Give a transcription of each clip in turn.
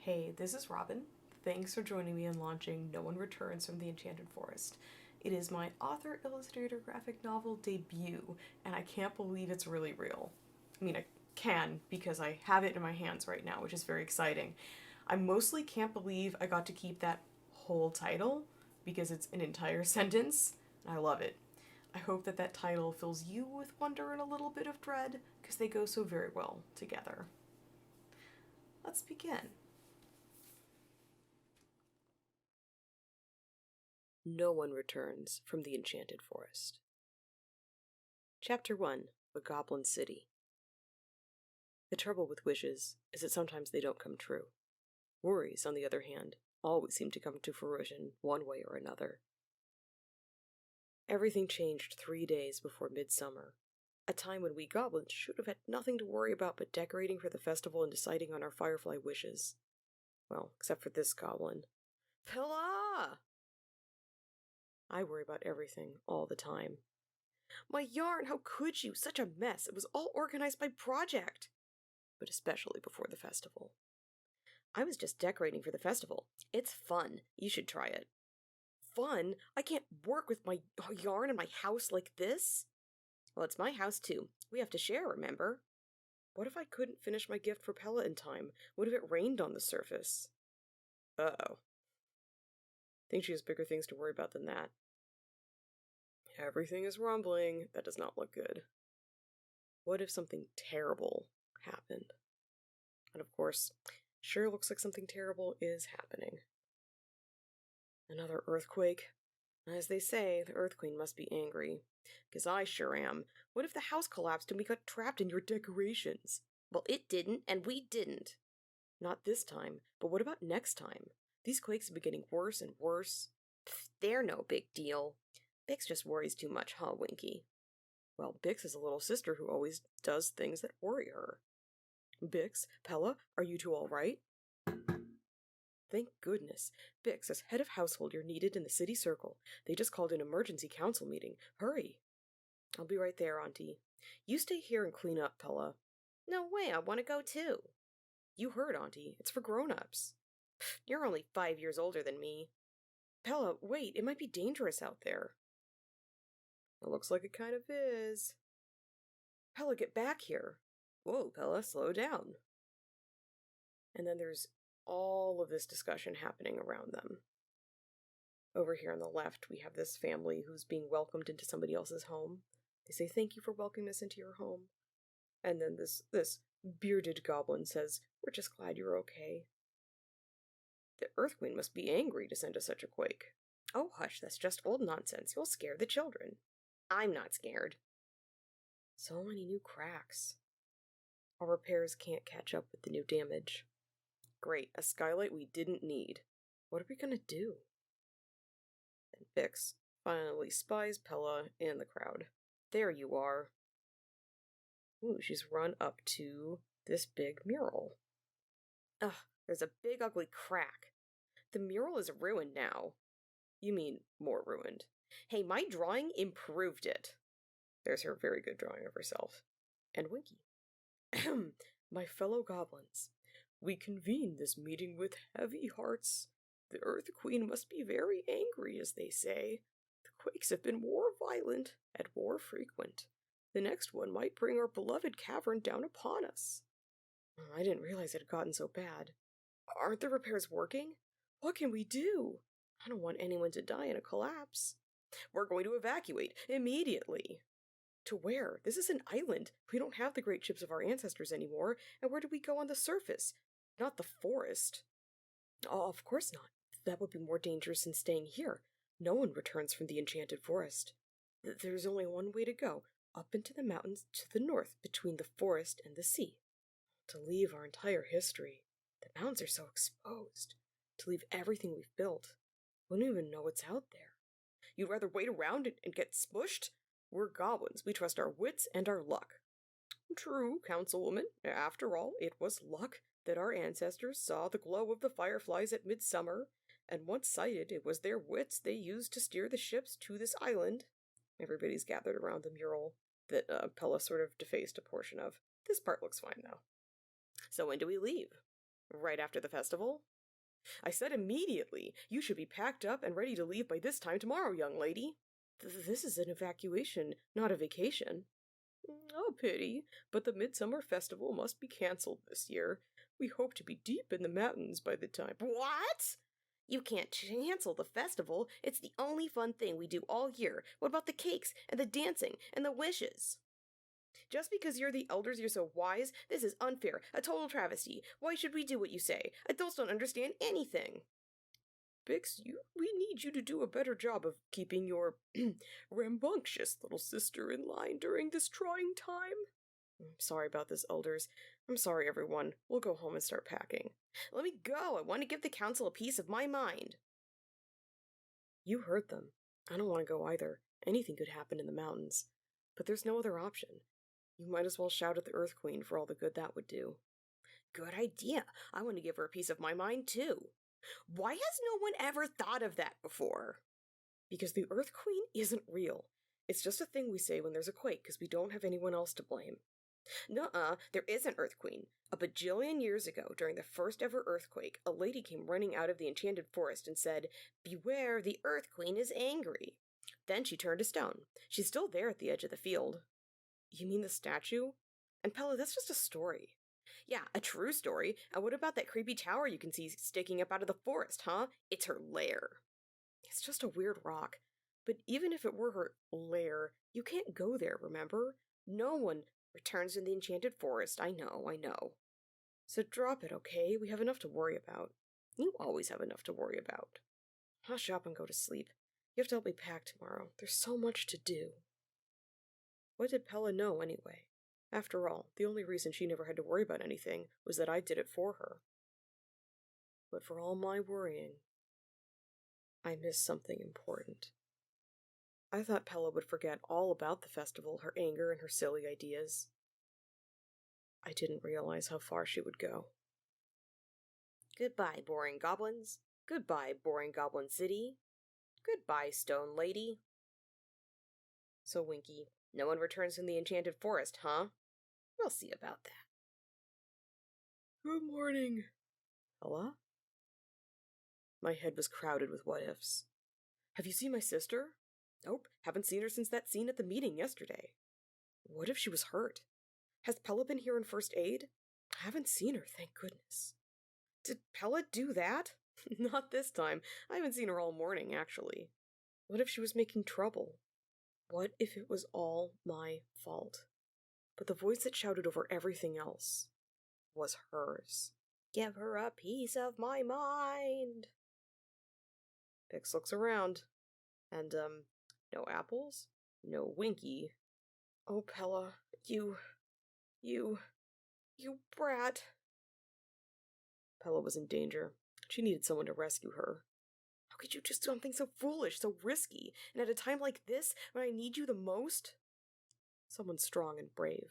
Hey, this is Robin. Thanks for joining me in launching No One Returns from the Enchanted Forest. It is my author illustrator graphic novel debut, and I can't believe it's really real. I mean, I can because I have it in my hands right now, which is very exciting. I mostly can't believe I got to keep that whole title because it's an entire sentence, and I love it. I hope that that title fills you with wonder and a little bit of dread because they go so very well together. Let's begin. No one returns from the Enchanted Forest. Chapter 1: The Goblin City. The trouble with wishes is that sometimes they don't come true. Worries, on the other hand, always seem to come to fruition one way or another. Everything changed 3 days before midsummer, a time when we goblins should have had nothing to worry about but decorating for the festival and deciding on our firefly wishes. Well, except for this goblin. Pella! I worry about everything all the time. My yarn, how could you? Such a mess. It was all organized by project. But especially before the festival. I was just decorating for the festival. It's fun. You should try it. Fun? I can't work with my yarn in my house like this. Well, it's my house too. We have to share, remember? What if I couldn't finish my gift for Pella in time? What if it rained on the surface? Uh-oh. Think she has bigger things to worry about than that. Everything is rumbling. That does not look good. What if something terrible happened? And of course, sure looks like something terrible is happening. Another earthquake? As they say, the Earth Queen must be angry. 'Cause I sure am. What if the house collapsed and we got trapped in your decorations? Well, it didn't, and we didn't. Not this time, but what about next time? These quakes have been getting worse and worse. Pfft, they're no big deal. Bix just worries too much, huh, Winky? Well, Bix is a little sister who always does things that worry her. Bix, Pella, are you two all right? Thank goodness. Bix, as head of household, you're needed in the city circle. They just called an emergency council meeting. Hurry. I'll be right there, Auntie. You stay here and clean up, Pella. No way, I want to go too. You heard, Auntie. It's for grown-ups. You're only 5 years older than me. Pella, wait, it might be dangerous out there. It looks like it kind of is. Pella, get back here. Whoa, Pella, slow down. And then there's all of this discussion happening around them. Over here on the left, we have this family who's being welcomed into somebody else's home. They say, thank you for welcoming us into your home. And then this bearded goblin says, we're just glad you're okay. The Earth Queen must be angry to send us such a quake. Oh, hush, that's just old nonsense. You'll scare the children. I'm not scared. So many new cracks. Our repairs can't catch up with the new damage. Great, a skylight we didn't need. What are we gonna do? Then Bix finally spies Pella in the crowd. There you are. Ooh, she's run up to this big mural. Ugh, there's a big ugly crack. The mural is ruined now. You mean more ruined. Hey, my drawing improved it. There's her very good drawing of herself. And Winky. My fellow goblins, we convene this meeting with heavy hearts. The Earth Queen must be very angry, as they say. The quakes have been more violent and more frequent. The next one might bring our beloved cavern down upon us. I didn't realize it had gotten so bad. Aren't the repairs working? What can we do? I don't want anyone to die in a collapse. We're going to evacuate immediately. To where? This is an island. We don't have the great ships of our ancestors anymore, and where do we go on the surface? Not the forest. Oh, of course not. That would be more dangerous than staying here. No one returns from the Enchanted Forest. There's only one way to go, up into the mountains to the north, between the forest and the sea. To leave our entire history. The mountains are so exposed. To leave everything we've built. We don't even know what's out there. You'd rather wait around and get smushed? We're goblins. We trust our wits and our luck. True, Councilwoman. After all, it was luck that our ancestors saw the glow of the fireflies at midsummer, and once sighted, it was their wits they used to steer the ships to this island. Everybody's gathered around the mural that Pella sort of defaced a portion of. This part looks fine, though. So when do we leave? Right after the festival? I said immediately. You should be packed up and ready to leave by this time tomorrow, young lady. This is an evacuation, not a vacation. Oh, pity, but the Midsummer Festival must be cancelled this year. We hope to be deep in the mountains by the time. What? You can't cancel the festival. It's the only fun thing we do all year. What about the cakes and the dancing and the wishes? Just because you're the elders, you're so wise? This is unfair, a total travesty. Why should we do what you say? Adults don't understand anything. Bix, we need you to do a better job of keeping your rambunctious little sister in line during this trying time. I'm sorry about this, elders. I'm sorry, everyone. We'll go home and start packing. Let me go. I want to give the council a piece of my mind. You heard them. I don't want to go either. Anything could happen in the mountains. But there's no other option. You might as well shout at the Earth Queen for all the good that would do. Good idea. I want to give her a piece of my mind, too. Why has no one ever thought of that before? Because the Earth Queen isn't real. It's just a thing we say when there's a quake because we don't have anyone else to blame. Nuh-uh, there is an Earth Queen. A bajillion years ago, during the first ever earthquake, a lady came running out of the Enchanted Forest and said, "Beware, the Earth Queen is angry." Then she turned to stone. She's still there at the edge of the field. You mean the statue? And Pella, that's just a story. Yeah, a true story. And what about that creepy tower you can see sticking up out of the forest, huh? It's her lair. It's just a weird rock. But even if it were her lair, you can't go there, remember? No one returns in the Enchanted Forest. I know. So drop it, okay? We have enough to worry about. You always have enough to worry about. Hush up and go to sleep. You have to help me pack tomorrow. There's so much to do. What did Pella know, anyway? After all, the only reason she never had to worry about anything was that I did it for her. But for all my worrying, I missed something important. I thought Pella would forget all about the festival, her anger, and her silly ideas. I didn't realize how far she would go. Goodbye, boring goblins. Goodbye, boring Goblin City. Goodbye, Stone Lady. So, Winky, no one returns from the Enchanted Forest, huh? We'll see about that. Good morning. Pella? My head was crowded with what-ifs. Have you seen my sister? Nope, haven't seen her since that scene at the meeting yesterday. What if she was hurt? Has Pella been here in first aid? I haven't seen her, thank goodness. Did Pella do that? Not this time. I haven't seen her all morning, actually. What if she was making trouble? What if it was all my fault? But the voice that shouted over everything else was hers. Give her a piece of my mind. Pix looks around. And, no apples? No Winky. Oh, Pella, you brat. Pella was in danger. She needed someone to rescue her. How could you just do something so foolish, so risky, and at a time like this, when I need you the most? Someone strong and brave.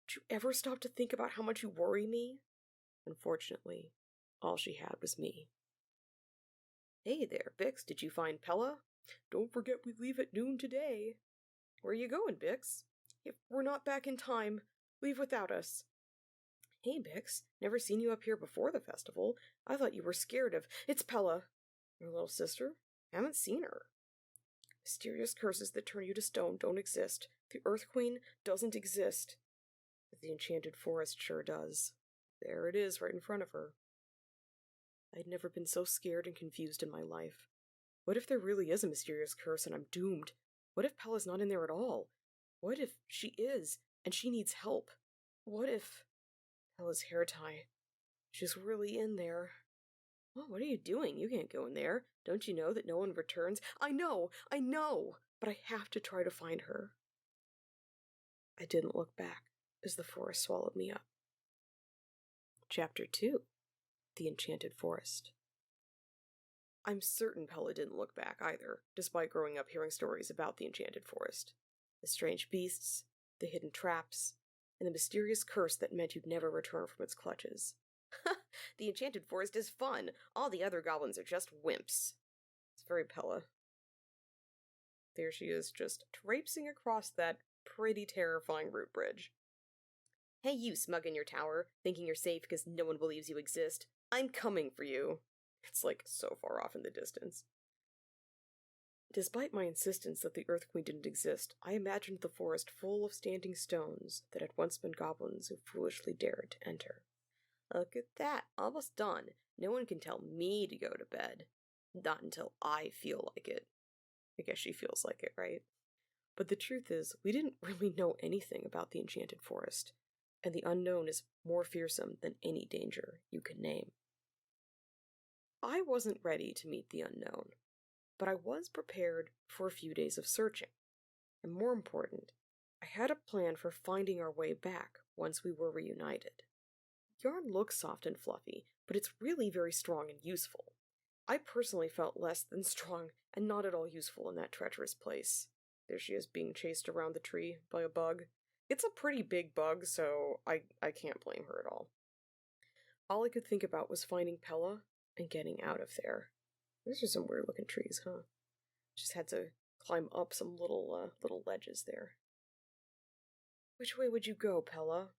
Did you ever stop to think about how much you worry me? Unfortunately, all she had was me. Hey there, Bix, did you find Pella? Don't forget we leave at noon today. Where are you going, Bix? If we're not back in time, leave without us. Hey, Bix, never seen you up here before the festival. I thought you were scared of... It's Pella. Your little sister? Haven't seen her. Mysterious curses that turn you to stone don't exist. The Earth Queen doesn't exist. But the Enchanted Forest sure does. There it is, right in front of her. I'd never been so scared and confused in my life. What if there really is a mysterious curse and I'm doomed? What if Pella's not in there at all? What if she is, and she needs help? What if... Pella's hair tie. She's really in there. Well, what are you doing? You can't go in there. Don't you know that no one returns? I know! But I have to try to find her. I didn't look back as the forest swallowed me up. Chapter 2. The Enchanted Forest. I'm certain Pella didn't look back either, despite growing up hearing stories about the Enchanted Forest. The strange beasts, the hidden traps, and the mysterious curse that meant you'd never return from its clutches. The Enchanted Forest is fun. All the other goblins are just wimps. It's very Pella. There she is, just traipsing across that pretty terrifying root bridge. Hey, you smug in your tower, thinking you're safe because no one believes you exist. I'm coming for you. It's like so far off in the distance. Despite my insistence that the Earth Queen didn't exist, I imagined the forest full of standing stones that had once been goblins who foolishly dared to enter. Look at that, almost done. No one can tell me to go to bed. Not until I feel like it. I guess she feels like it, right? But the truth is, we didn't really know anything about the Enchanted Forest, and the unknown is more fearsome than any danger you can name. I wasn't ready to meet the unknown, but I was prepared for a few days of searching. And more important, I had a plan for finding our way back once we were reunited. Yarn looks soft and fluffy, but it's really very strong and useful. I personally felt less than strong and not at all useful in that treacherous place. There she is being chased around the tree by a bug. It's a pretty big bug, so I can't blame her at all. All I could think about was finding Pella and getting out of there. Those are some weird looking trees, huh? Just had to climb up some little ledges there. Which way would you go, Pella?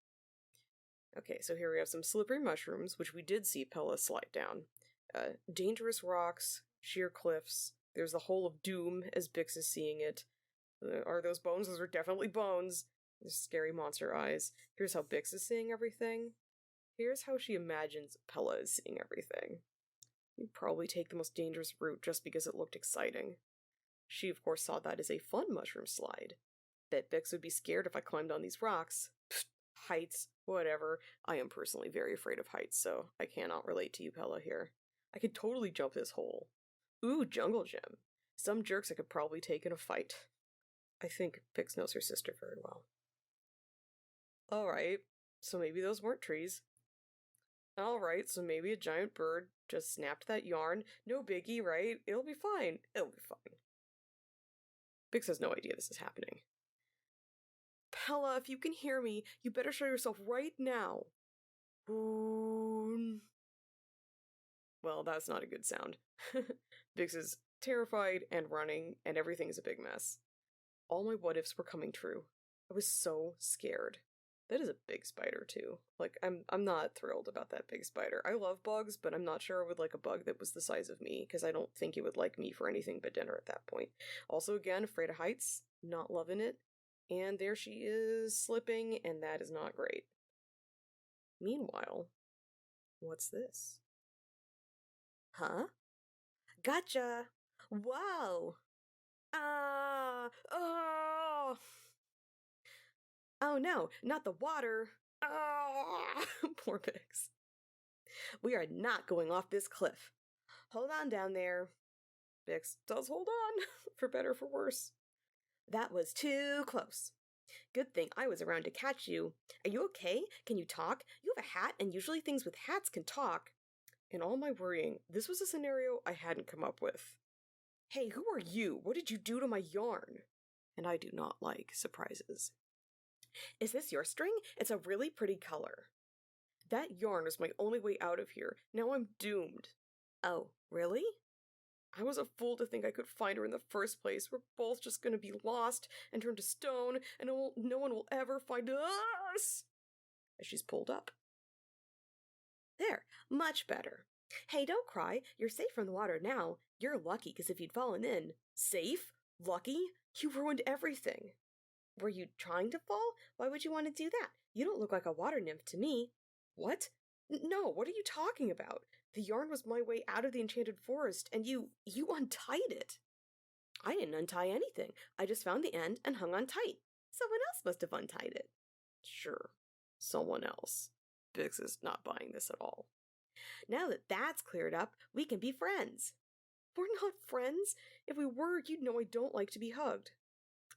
Okay, so here we have some slippery mushrooms, which we did see Pella slide down. Dangerous rocks, sheer cliffs. There's the hole of doom, as Bix is seeing it. Are those bones? Those are definitely bones. There's scary monster eyes. Here's how Bix is seeing everything. Here's how she imagines Pella is seeing everything. You'd probably take the most dangerous route just because it looked exciting. She, of course, saw that as a fun mushroom slide. Bet Bix would be scared if I climbed on these rocks. Pfft, heights, whatever. I am personally very afraid of heights, so I cannot relate to you, Pella, here. I could totally jump this hole. Ooh, jungle gym. Some jerks I could probably take in a fight. I think Bix knows her sister very well. Alright, so maybe those weren't trees. Alright, so maybe a giant bird just snapped that yarn. No biggie, right? It'll be fine. It'll be fine. Bix has no idea this is happening. Pella, if you can hear me, you better show yourself right now. Well, that's not a good sound. Bix is terrified and running, and everything is a big mess. All my what-ifs were coming true. I was so scared. That is a big spider, too. Like, I'm not thrilled about that big spider. I love bugs, but I'm not sure I would like a bug that was the size of me, because I don't think it would like me for anything but dinner at that point. Also, again, afraid of heights, not loving it. And there she is, slipping, and that is not great. Meanwhile, what's this? Huh? Gotcha! Whoa! Oh! Oh no, not the water! Ah! Poor Bix. We are not going off this cliff. Hold on down there. Bix does hold on, for better or for worse. That was too close. Good thing I was around to catch you. Are you okay? Can you talk? You have a hat, and usually things with hats can talk. In all my worrying, this was a scenario I hadn't come up with. Hey, who are you? What did you do to my yarn? And I do not like surprises. Is this your string? It's a really pretty color. That yarn is my only way out of here. Now I'm doomed. Oh, really? I was a fool to think I could find her in the first place. We're both just gonna be lost and turned to stone, and no one will ever find us! As she's pulled up. There, much better. Hey, don't cry. You're safe from the water now. You're lucky, because if you'd fallen in. Safe? Lucky? You ruined everything. Were you trying to fall? Why would you want to do that? You don't look like a water nymph to me. What? No, what are you talking about? The yarn was my way out of the Enchanted Forest, and you untied it. I didn't untie anything. I just found the end and hung on tight. Someone else must have untied it. Sure, someone else. Bix is not buying this at all. Now that that's cleared up, we can be friends. We're not friends. If we were, you'd know I don't like to be hugged.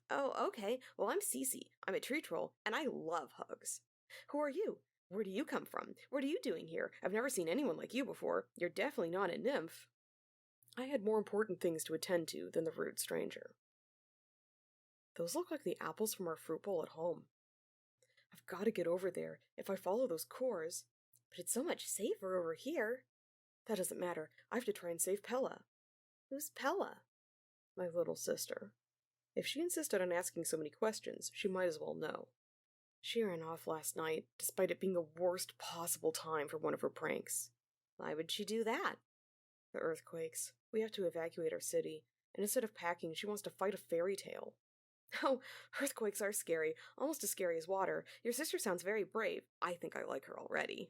Oh, okay. Well, I'm Cece. I'm a tree troll, and I love hugs. Who are you? Where do you come from? What are you doing here? I've never seen anyone like you before. You're definitely not a nymph. I had more important things to attend to than the rude stranger. Those look like the apples from our fruit bowl at home. I've got to get over there if I follow those cores. But it's so much safer over here. That doesn't matter. I have to try and save Pella. Who's Pella? My little sister. If she insisted on asking so many questions, she might as well know. She ran off last night, despite it being the worst possible time for one of her pranks. Why would she do that? The earthquakes. We have to evacuate our city, and instead of packing, she wants to fight a fairy tale. Oh, earthquakes are scary, almost as scary as water. Your sister sounds very brave. I think I like her already.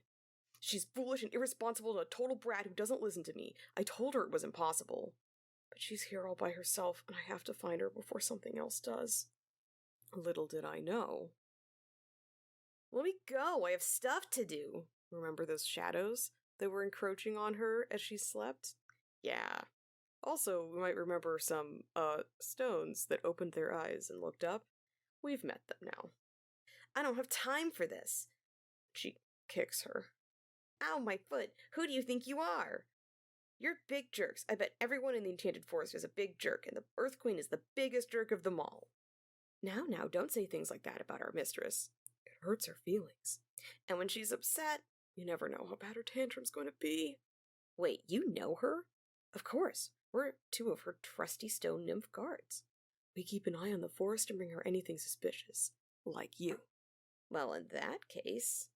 She's foolish and irresponsible and a total brat who doesn't listen to me. I told her it was impossible. But she's here all by herself, and I have to find her before something else does. Little did I know. Let me go, I have stuff to do. Remember those shadows that were encroaching on her as she slept? Yeah. Also, we might remember some, stones that opened their eyes and looked up. We've met them now. I don't have time for this. She kicks her. Ow, my foot! Who do you think you are? You're big jerks. I bet everyone in the Enchanted Forest is a big jerk, and the Earth Queen is the biggest jerk of them all. Now, don't say things like that about our mistress. It hurts her feelings. And when she's upset, you never know how bad her tantrum's going to be. Wait, you know her? Of course. We're two of her trusty stone nymph guards. We keep an eye on the forest and bring her anything suspicious. Like you. Well, in that case...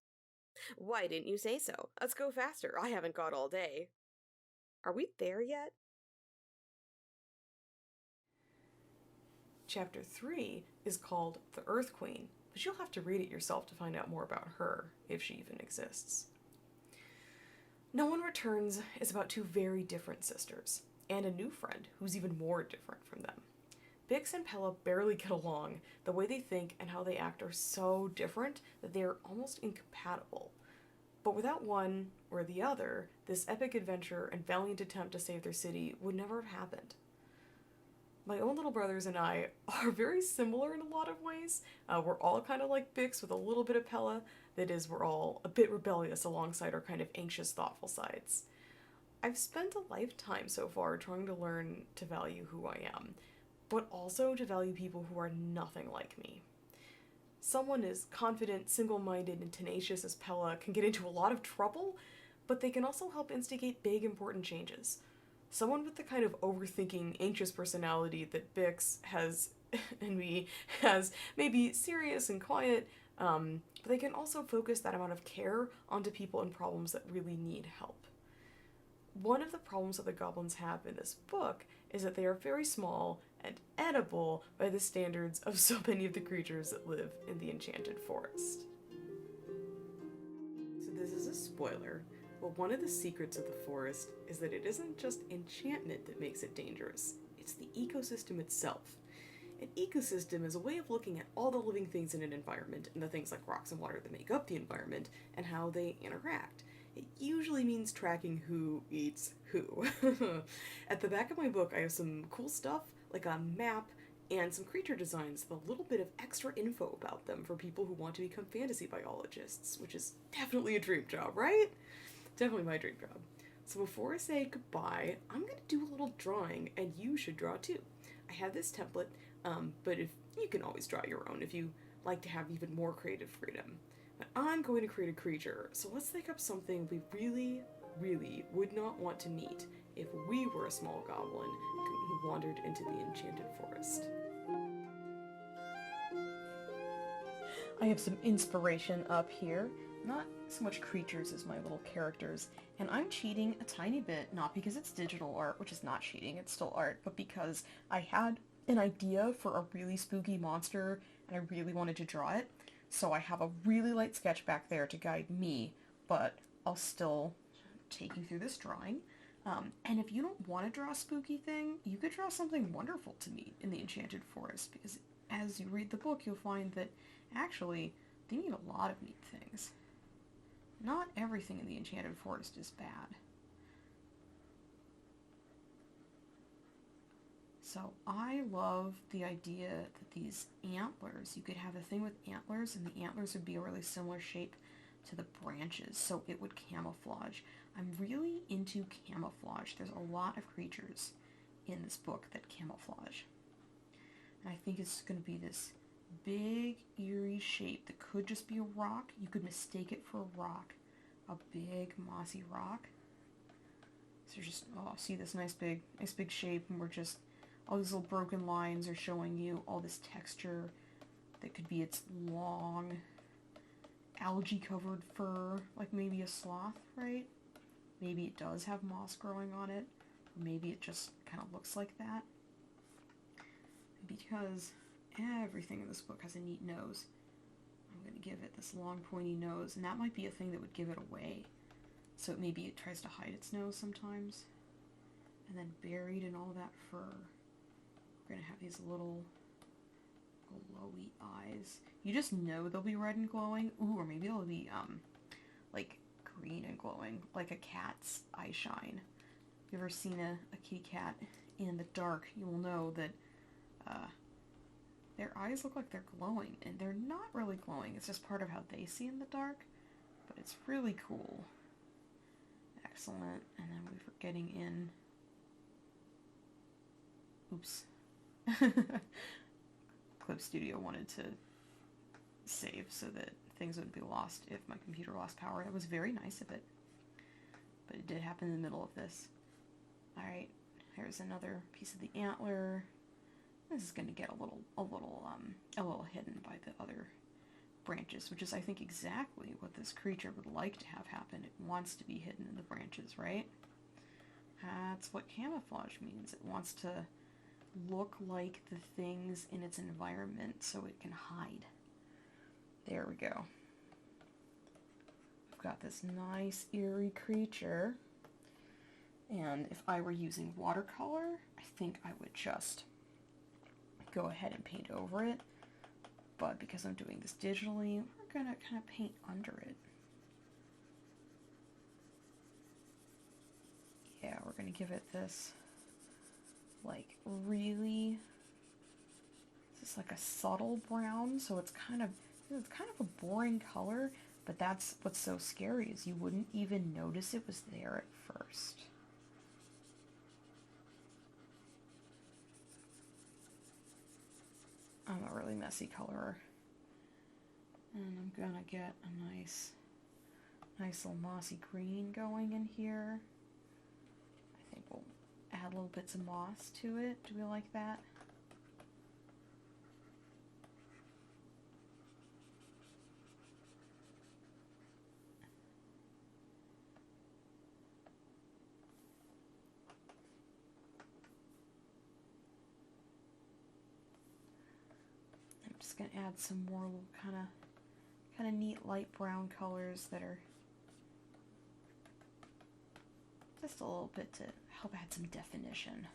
Why didn't you say so? Let's go faster. I haven't got all day. Are we there yet? Chapter 3 is called The Earth Queen, but you'll have to read it yourself to find out more about her, if she even exists. No One Returns is about two very different sisters, and a new friend who's even more different from them. Bix and Pella barely get along. The way they think and how they act are so different that they are almost incompatible. But without one or the other, this epic adventure and valiant attempt to save their city would never have happened. My own little brothers and I are very similar in a lot of ways. We're all kind of like Bix with a little bit of Pella. That is, we're all a bit rebellious alongside our kind of anxious, thoughtful sides. I've spent a lifetime so far trying to learn to value who I am, but also to value people who are nothing like me. Someone as confident, single-minded, and tenacious as Pella can get into a lot of trouble, but they can also help instigate big, important changes. Someone with the kind of overthinking, anxious personality that Bix has, and me, has maybe serious and quiet, but they can also focus that amount of care onto people and problems that really need help. One of the problems that the goblins have in this book is that they are very small and edible by the standards of so many of the creatures that live in the Enchanted Forest. So this is a spoiler, but one of the secrets of the forest is that it isn't just enchantment that makes it dangerous, it's the ecosystem itself. An ecosystem is a way of looking at all the living things in an environment and the things like rocks and water that make up the environment and how they interact. It usually means tracking who eats who. At the back of my book, I have some cool stuff, like a map and some creature designs with a little bit of extra info about them for people who want to become fantasy biologists, which is definitely a dream job, right? Definitely my dream job. So before I say goodbye, I'm going to do a little drawing, and you should draw too. I have this template, but if you can always draw your own if you like to have even more creative freedom. But I'm going to create a creature, so let's think up something we really, really would not want to meet if we were a small goblin who wandered into the Enchanted Forest. I have some inspiration up here. Not so much creatures as my little characters. And I'm cheating a tiny bit, not because it's digital art, which is not cheating, it's still art, but because I had an idea for a really spooky monster and I really wanted to draw it. So I have a really light sketch back there to guide me, but I'll still take you through this drawing. And if you don't want to draw a spooky thing, you could draw something wonderful to meet in the Enchanted Forest, because as you read the book, you'll find that actually they need a lot of neat things. Not everything in the Enchanted Forest is bad. So I love the idea that these antlers, you could have a thing with antlers, and the antlers would be a really similar shape to the branches, so it would camouflage. I'm really into camouflage. There's a lot of creatures in this book that camouflage. And I think it's going to be this big, eerie shape that could just be a rock. You could mistake it for a rock. A big, mossy rock. So you're just, oh, see this nice big shape, and we're just, all these little broken lines are showing you all this texture that could be its long algae-covered fur, like maybe a sloth, right? Maybe it does have moss growing on it, or maybe it just kind of looks like that. Because everything in this book has a neat nose, I'm going to give it this long pointy nose, and that might be a thing that would give it away. So maybe it tries to hide its nose sometimes. And then buried in all that fur, we're going to have these little glowy eyes. You just know they'll be red and glowing. Ooh, or maybe they'll be, like, green and glowing, like a cat's eye shine. If you've ever seen a kitty cat in the dark, you will know that their eyes look like they're glowing, and they're not really glowing. It's just part of how they see in the dark, but it's really cool. Excellent. And then we're getting in... Oops. Clip Studio wanted to save so that things wouldn't be lost if my computer lost power. That was very nice of it. But it did happen in the middle of this. Alright, here's another piece of the antler. This is going to get a little hidden by the other branches, which is, I think, exactly what this creature would like to have happen. It wants to be hidden in the branches, right? That's what camouflage means. It wants to look like the things in its environment so it can hide. There we go. We've got this nice, eerie creature. And if I were using watercolor, I think I would just go ahead and paint over it. But because I'm doing this digitally, we're going to kind of paint under it. Yeah, we're going to give it this, like, really, it's like a subtle brown, so it's kind of a boring color, but that's what's so scary, is you wouldn't even notice it was there at first. I'm a really messy colorer. And I'm gonna get a nice little mossy green going in here. I think we'll add little bits of moss to it. Do we like that? I'm just gonna add some more little kind of neat light brown colors that are just a little bit to help add some definition.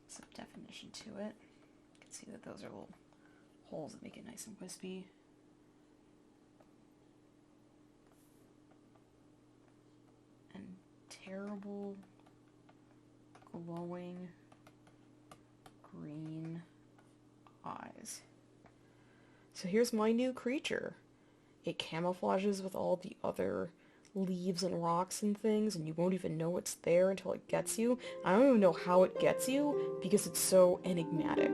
Some definition to it. You can see that those are little holes that make it nice and wispy. And terrible glowing green eyes. So here's my new creature. It camouflages with all the other leaves and rocks and things, and you won't even know it's there until it gets you. I don't even know how it gets you because it's so enigmatic.